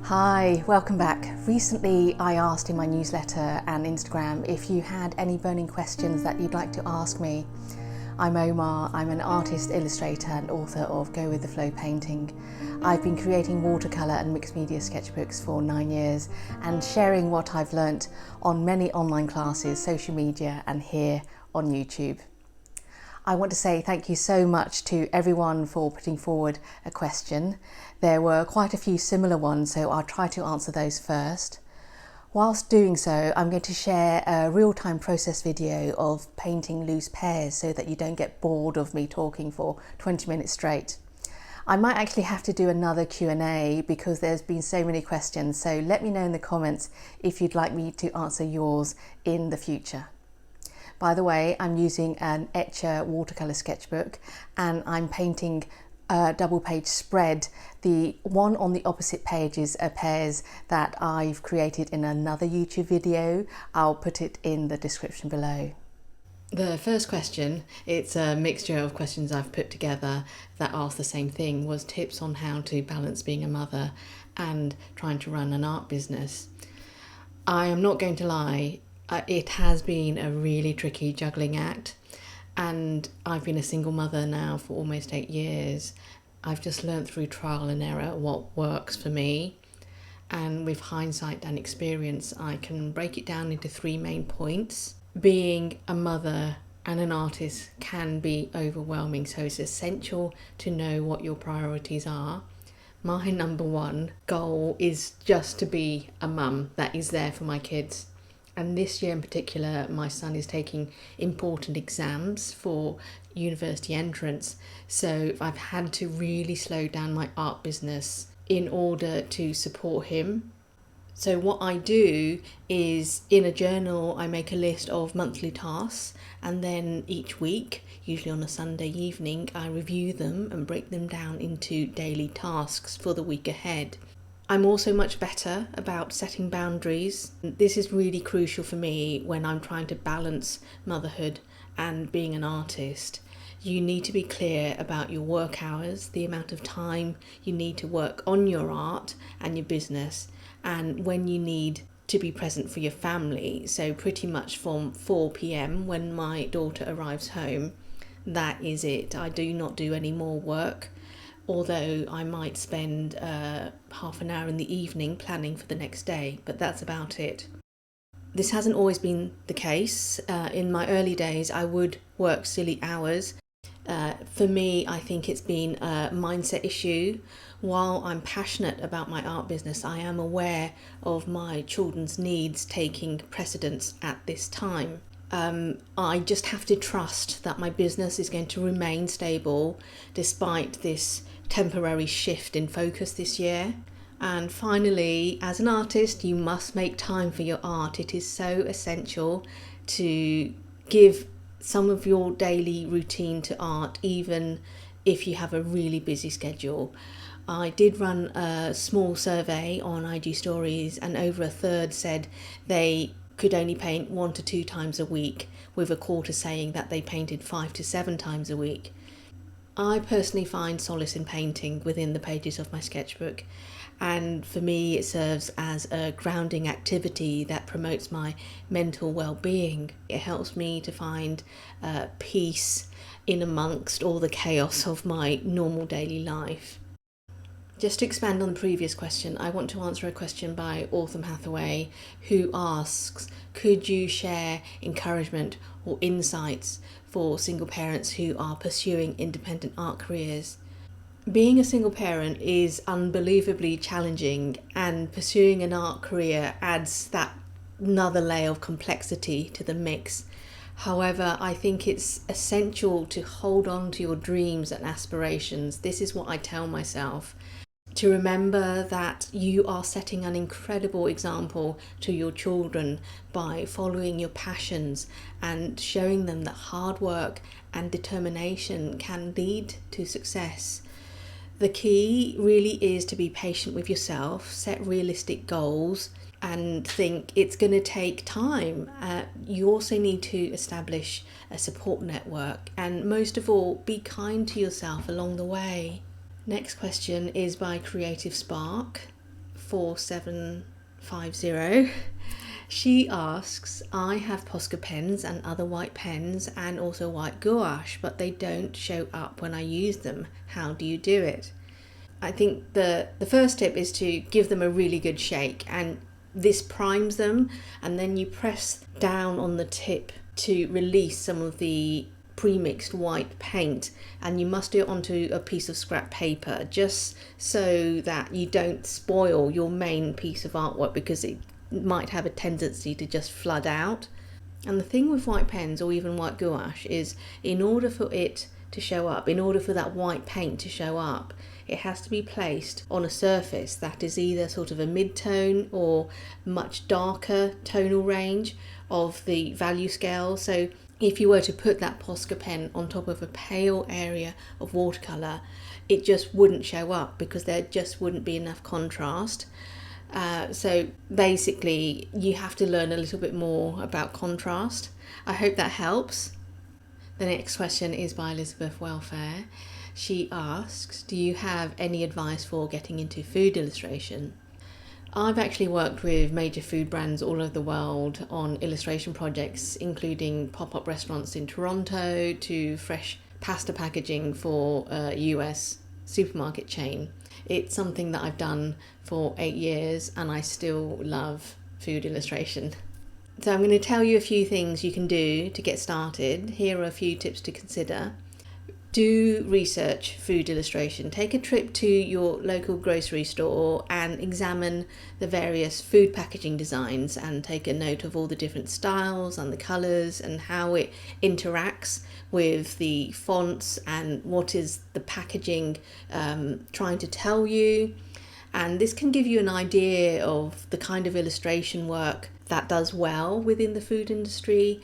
Hi, welcome back. Recently I asked in my newsletter and Instagram if you had any burning questions that you'd like to ask me. I'm Omar, I'm an artist, illustrator and author of Go With The Flow painting. I've been creating watercolour and mixed media sketchbooks for 9 years and sharing what I've learnt on many online classes, social media and here on YouTube. I want to say thank you so much to everyone for putting forward a question. There were quite a few similar ones, so I'll try to answer those first. Whilst doing so, I'm going to share a real-time process video of painting loose pears so that you don't get bored of me talking for 20 minutes straight. I might actually have to do another Q&A because there's been so many questions, so let me know in the comments if you'd like me to answer yours in the future. By the way, I'm using an Etcher watercolour sketchbook and I'm painting a double page spread. The one on the opposite page is a Pears that I've created in another YouTube video. I'll put it in the description below. The first question, it's a mixture of questions I've put together that ask the same thing, was tips on how to balance being a mother and trying to run an art business. I am not going to lie, it has been a really tricky juggling act, and I've been a single mother now for almost 8 years. I've just learned through trial and error what works for me, and with hindsight and experience I can break it down into 3 main points. Being a mother and an artist can be overwhelming, so it's essential to know what your priorities are. My number 1 goal is just to be a mum that is there for my kids. And this year in particular, my son is taking important exams for university entrance. So I've had to really slow down my art business in order to support him. So what I do is, in a journal, I make a list of monthly tasks, and then each week, usually on a Sunday evening, I review them and break them down into daily tasks for the week ahead. I'm also much better about setting boundaries. This is really crucial for me when I'm trying to balance motherhood and being an artist. You need to be clear about your work hours, the amount of time you need to work on your art and your business, and when you need to be present for your family. So pretty much from 4 p.m. when my daughter arrives home, that is it. I do not do any more work, although I might spend half an hour in the evening planning for the next day, but that's about it. This hasn't always been the case. In my early days, I would work silly hours. For me, I think it's been a mindset issue. While I'm passionate about my art business, I am aware of my children's needs taking precedence at this time. I just have to trust that my business is going to remain stable despite this temporary shift in focus this year. And finally, as an artist, you must make time for your art. It is so essential to give some of your daily routine to art, even if you have a really busy schedule. I did run a small survey on IG stories, and over a third said they could only paint 1 to 2 times a week, with a quarter saying that they painted 5 to 7 times a week. I personally find solace in painting within the pages of my sketchbook, and for me it serves as a grounding activity that promotes my mental well-being. It helps me to find peace in amongst all the chaos of my normal daily life. Just to expand on the previous question, I want to answer a question by Autumn Hathaway, who asks, could you share encouragement or insights for single parents who are pursuing independent art careers? Being a single parent is unbelievably challenging, and pursuing an art career adds that another layer of complexity to the mix. However, I think it's essential to hold on to your dreams and aspirations. This is what I tell myself. To remember that you are setting an incredible example to your children by following your passions and showing them that hard work and determination can lead to success. The key really is to be patient with yourself, set realistic goals, and think it's going to take time. You also need to establish a support network, and most of all, be kind to yourself along the way. Next question is by Creative Spark. 4750. She asks, I have Posca pens and other white pens and also white gouache, but they don't show up when I use them. How do you do it? I think the first tip is to give them a really good shake, and this primes them, and then you press down on the tip to release some of the pre-mixed white paint, and you must do it onto a piece of scrap paper just so that you don't spoil your main piece of artwork, because it might have a tendency to just flood out. And the thing with white pens or even white gouache is, in order for it to show up, in order for that white paint to show up, it has to be placed on a surface that is either sort of a mid-tone or much darker tonal range of the value scale. So if you were to put that Posca pen on top of a pale area of watercolour, it just wouldn't show up because there just wouldn't be enough contrast. So basically you have to learn a little bit more about contrast. I hope that helps. The next question is by Elizabeth Welfare. She asks, do you have any advice for getting into food illustration? I've actually worked with major food brands all over the world on illustration projects, including pop-up restaurants in Toronto to fresh pasta packaging for a US supermarket chain. It's something that I've done for 8 years and I still love food illustration. So I'm going to tell you a few things you can do to get started. Here are a few tips to consider. Do research food illustration. Take a trip to your local grocery store and examine the various food packaging designs and take a note of all the different styles and the colours and how it interacts with the fonts and what is the packaging trying to tell you. And this can give you an idea of the kind of illustration work that does well within the food industry.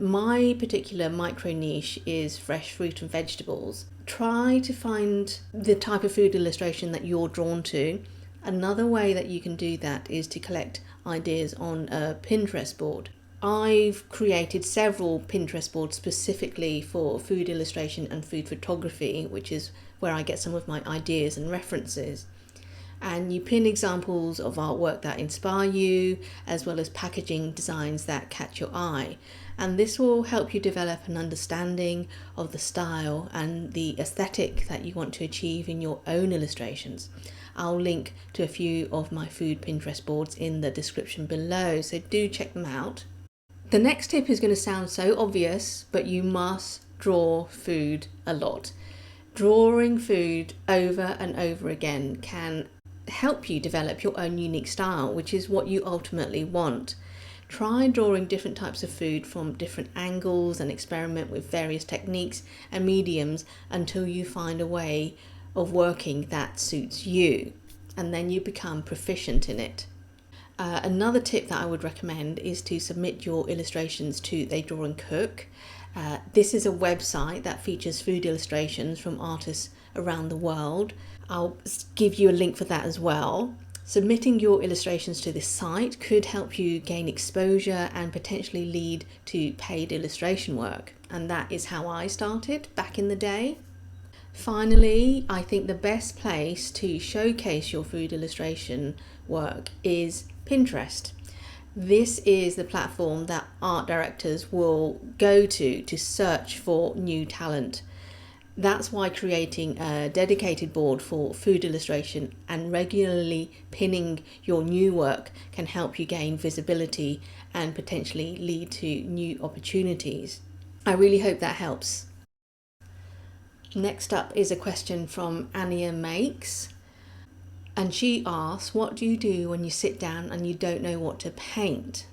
My particular micro niche is fresh fruit and vegetables. Try to find the type of food illustration that you're drawn to. Another way that you can do that is to collect ideas on a Pinterest board. I've created several Pinterest boards specifically for food illustration and food photography, which is where I get some of my ideas and references. And you pin examples of artwork that inspire you, as well as packaging designs that catch your eye. And this will help you develop an understanding of the style and the aesthetic that you want to achieve in your own illustrations. I'll link to a few of my food Pinterest boards in the description below, so do check them out. The next tip is going to sound so obvious, but you must draw food a lot. Drawing food over and over again can help you develop your own unique style, which is what you ultimately want. Try drawing different types of food from different angles and experiment with various techniques and mediums until you find a way of working that suits you, and then you become proficient in it. Another tip that I would recommend is to submit your illustrations to They Draw and Cook. This is a website that features food illustrations from artists around the world. I'll give you a link for that as well. Submitting your illustrations to this site could help you gain exposure and potentially lead to paid illustration work. And that is how I started back in the day. Finally, I think the best place to showcase your food illustration work is Pinterest. This is the platform that art directors will go to search for new talent. That's why creating a dedicated board for food illustration and regularly pinning your new work can help you gain visibility and potentially lead to new opportunities. I really hope that helps. Next up is a question from Ania Makes. And she asks, what do you do when you sit down and you don't know what to paint?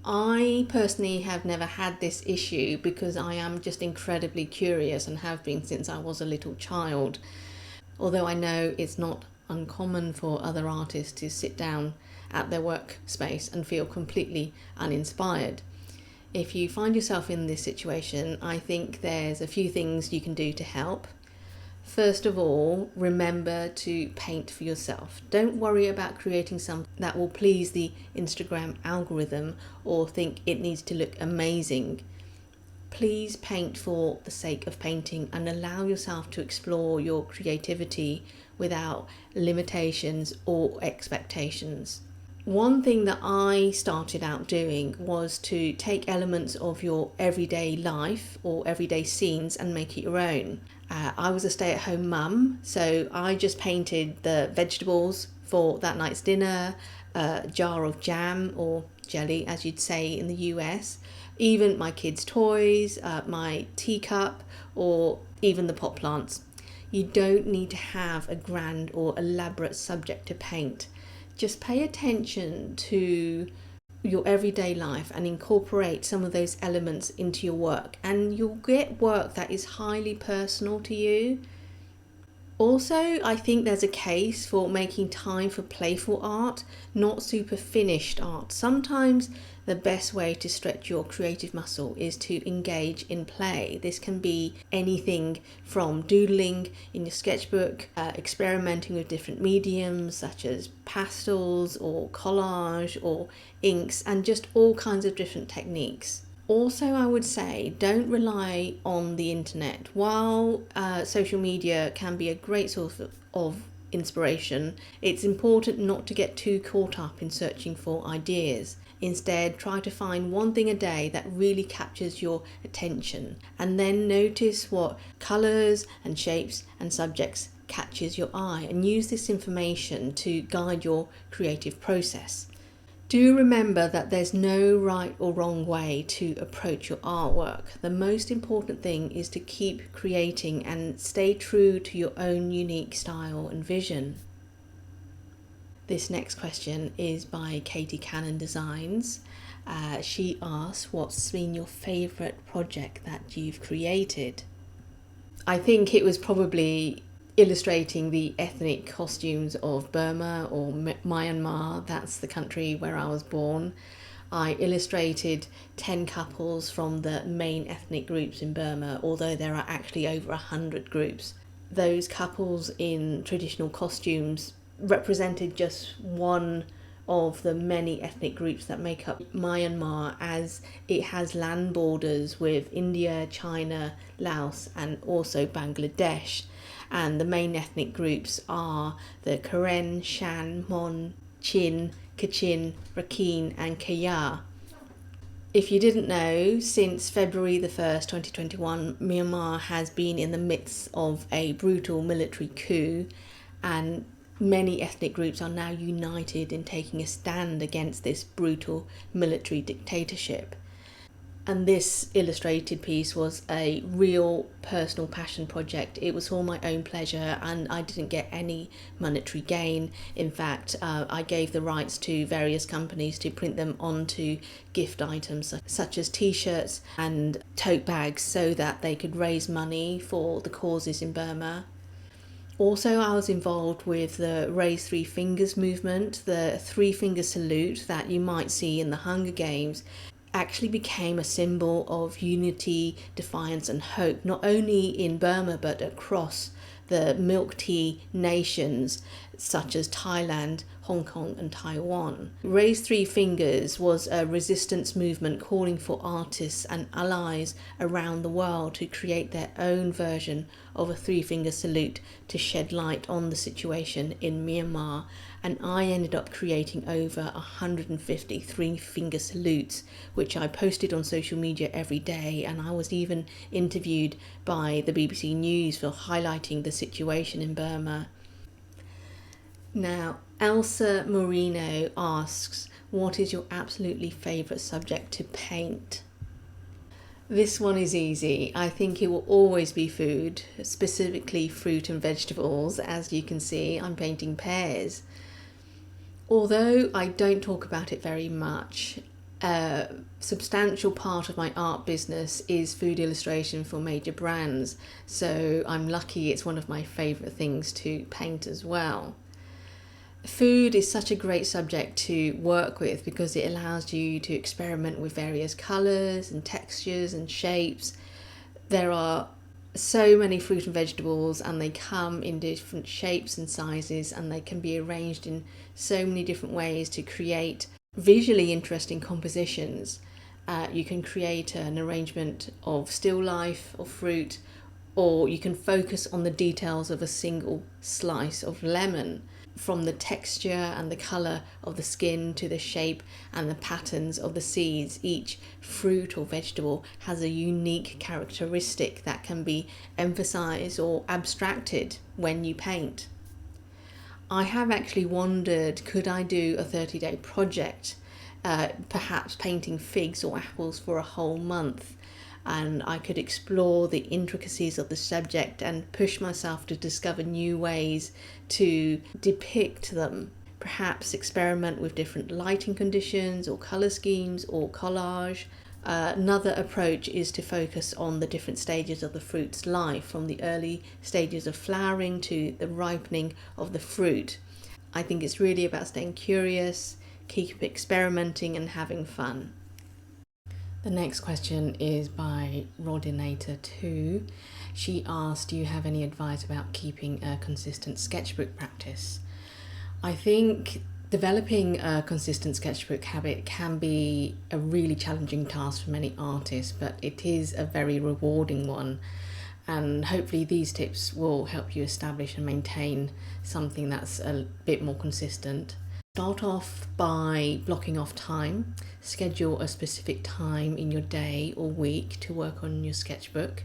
I personally have never had this issue because I am just incredibly curious and have been since I was a little child. Although I know it's not uncommon for other artists to sit down at their workspace and feel completely uninspired. If you find yourself in this situation, I think there's a few things you can do to help. First of all, remember to paint for yourself. Don't worry about creating something that will please the Instagram algorithm or think it needs to look amazing. Please paint for the sake of painting and allow yourself to explore your creativity without limitations or expectations. One thing that I started out doing was to take elements of your everyday life or everyday scenes and make it your own. I was a stay-at-home mum, so I just painted the vegetables for that night's dinner, a jar of jam or jelly, as you'd say in the US, even my kids' toys, my teacup, or even the pot plants. You don't need to have a grand or elaborate subject to paint. Just pay attention to your everyday life and incorporate some of those elements into your work, and you'll get work that is highly personal to you. Also, I think there's a case for making time for playful art, not super finished art. Sometimes the best way to stretch your creative muscle is to engage in play. This can be anything from doodling in your sketchbook, experimenting with different mediums such as pastels or collage or inks, and just all kinds of different techniques. Also, I would say don't rely on the internet. While social media can be a great source of inspiration, it's important not to get too caught up in searching for ideas. Instead, try to find one thing a day that really captures your attention, and then notice what colours and shapes and subjects catches your eye, and use this information to guide your creative process. Do remember that there's no right or wrong way to approach your artwork. The most important thing is to keep creating and stay true to your own unique style and vision. This next question is by Katie Cannon Designs. She asks, what's been your favourite project that you've created? I think it was probably illustrating the ethnic costumes of Burma or Myanmar. That's the country where I was born. I illustrated 10 couples from the main ethnic groups in Burma, although there are actually over 100 groups. Those couples in traditional costumes represented just one of the many ethnic groups that make up Myanmar, as it has land borders with India, China, Laos, and also Bangladesh. And the main ethnic groups are the Karen, Shan, Mon, Chin, Kachin, Rakhine, and Kayah. If you didn't know, since February the 1st, 2021, Myanmar has been in the midst of a brutal military coup, and many ethnic groups are now united in taking a stand against this brutal military dictatorship. And this illustrated piece was a real personal passion project. It was for my own pleasure and I didn't get any monetary gain. In fact, I gave the rights to various companies to print them onto gift items such as t-shirts and tote bags so that they could raise money for the causes in Burma. Also, I was involved with the Raise Three Fingers movement. The three finger salute that you might see in the Hunger Games actually became a symbol of unity, defiance and hope, not only in Burma but across the milk tea nations such as Thailand, Hong Kong and Taiwan. Raise Three Fingers was a resistance movement calling for artists and allies around the world to create their own version of a three-finger salute to shed light on the situation in Myanmar, and I ended up creating over 150 three-finger salutes, which I posted on social media every day, and I was even interviewed by the BBC News for highlighting the situation in Burma. Now, Elsa Moreno asks, what is your absolutely favourite subject to paint? This one is easy. I think it will always be food, specifically fruit and vegetables. As you can see, I'm painting pears. Although I don't talk about it very much, a substantial part of my art business is food illustration for major brands, so I'm lucky it's one of my favourite things to paint as well. Food is such a great subject to work with because it allows you to experiment with various colours and textures and shapes. There are so many fruit and vegetables and they come in different shapes and sizes, and they can be arranged in so many different ways to create visually interesting compositions. You can create an arrangement of still life, of fruit, or you can focus on the details of a single slice of lemon, from the texture and the colour of the skin to the shape and the patterns of the seeds. Each fruit or vegetable has a unique characteristic that can be emphasised or abstracted when you paint. I have actually wondered, could I do a 30-day project, perhaps painting figs or apples for a whole month, and I could explore the intricacies of the subject and push myself to discover new ways to depict them. Perhaps experiment with different lighting conditions or colour schemes or collage. Another approach is to focus on the different stages of the fruit's life, from the early stages of flowering to the ripening of the fruit. I think it's really about staying curious, keep experimenting and having fun. The next question is by Rodinator2. She asked, do you have any advice about keeping a consistent sketchbook practice? I think developing a consistent sketchbook habit can be a really challenging task for many artists, but it is a very rewarding one. And hopefully these tips will help you establish and maintain something that's a bit more consistent. Start off by blocking off time. Schedule a specific time in your day or week to work on your sketchbook.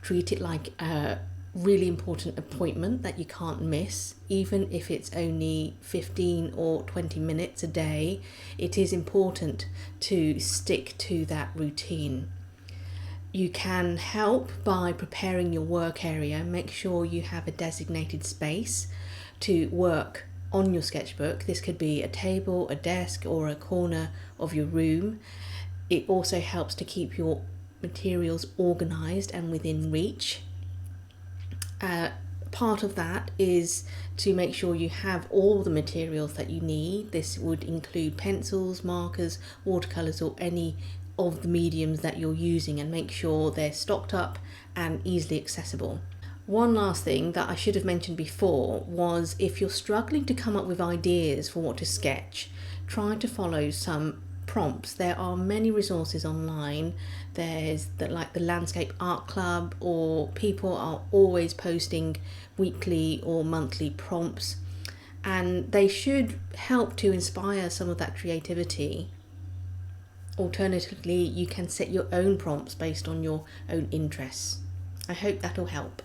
Treat it like a really important appointment that you can't miss. Even if it's only 15 or 20 minutes a day, it is important to stick to that routine. You can help by preparing your work area. Make sure you have a designated space to work on your sketchbook. This could be a table, a desk, or a corner of your room. It also helps to keep your materials organized and within reach. Part of that is to make sure you have all the materials that you need. This would include pencils, markers, watercolors, or any of the mediums that you're using, and make sure they're stocked up and easily accessible. One last thing that I should have mentioned before was, if you're struggling to come up with ideas for what to sketch, try to follow some prompts. There are many resources online. There's the Landscape Art Club, or people are always posting weekly or monthly prompts, and they should help to inspire some of that creativity. Alternatively, you can set your own prompts based on your own interests. I hope that'll help.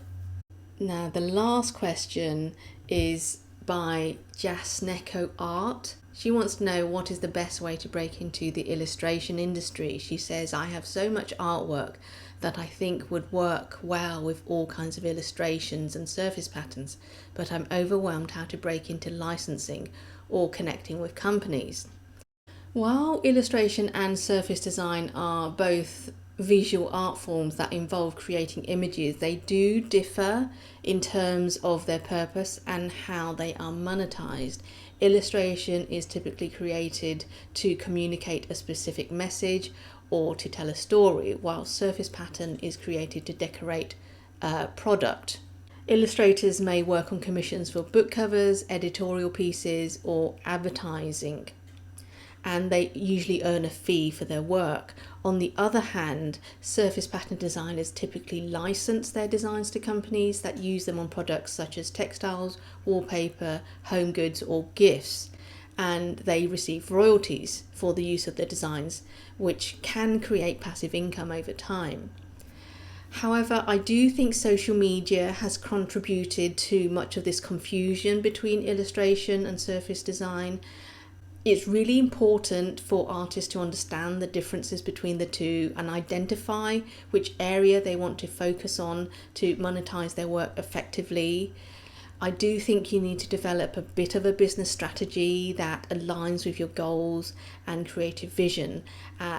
Now, the last question is by Jasneko Art. She wants to know, what is the best way to break into the illustration industry? She says, I have so much artwork that I think would work well with all kinds of illustrations and surface patterns, but I'm overwhelmed how to break into licensing or connecting with companies. While illustration and surface design are both visual art forms that involve creating images, they do differ in terms of their purpose and how they are monetized. Illustration is typically created to communicate a specific message or to tell a story, while surface pattern is created to decorate a product. Illustrators may work on commissions for book covers, editorial pieces, or advertising, and they usually earn a fee for their work. On the other hand, surface pattern designers typically license their designs to companies that use them on products such as textiles, wallpaper, home goods, or gifts, and they receive royalties for the use of their designs, which can create passive income over time. However, I do think social media has contributed to much of this confusion between illustration and surface design. It's really important for artists to understand the differences between the two and identify which area they want to focus on to monetize their work effectively. I do think you need to develop a bit of a business strategy that aligns with your goals and creative vision.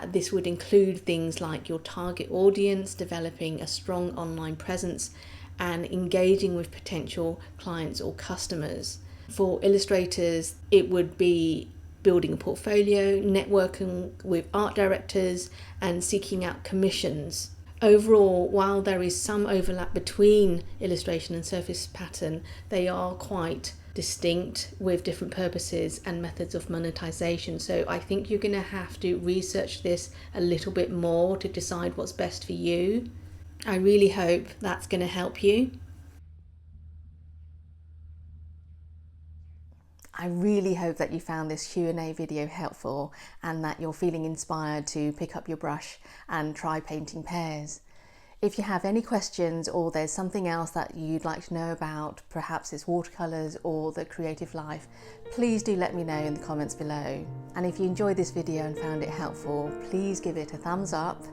This would include things like your target audience, developing a strong online presence, and engaging with potential clients or customers. For illustrators, it would be building a portfolio, networking with art directors, and seeking out commissions. Overall, while there is some overlap between illustration and surface pattern, they are quite distinct with different purposes and methods of monetization. So I think you're going to have to research this a little bit more to decide what's best for you. I really hope that's going to help you. I really hope that you found this Q&A video helpful and that you're feeling inspired to pick up your brush and try painting pears. If you have any questions or there's something else that you'd like to know about, perhaps it's watercolours or the creative life, please do let me know in the comments below. And if you enjoyed this video and found it helpful, please give it a thumbs up,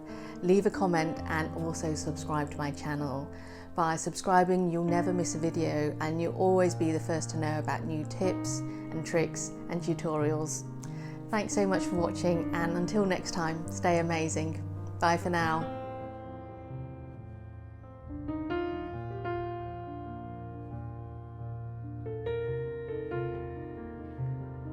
leave a comment and also subscribe to my channel. By subscribing, you'll never miss a video and you'll always be the first to know about new tips and tricks and tutorials. Thanks so much for watching, and until next time, stay amazing. Bye for now.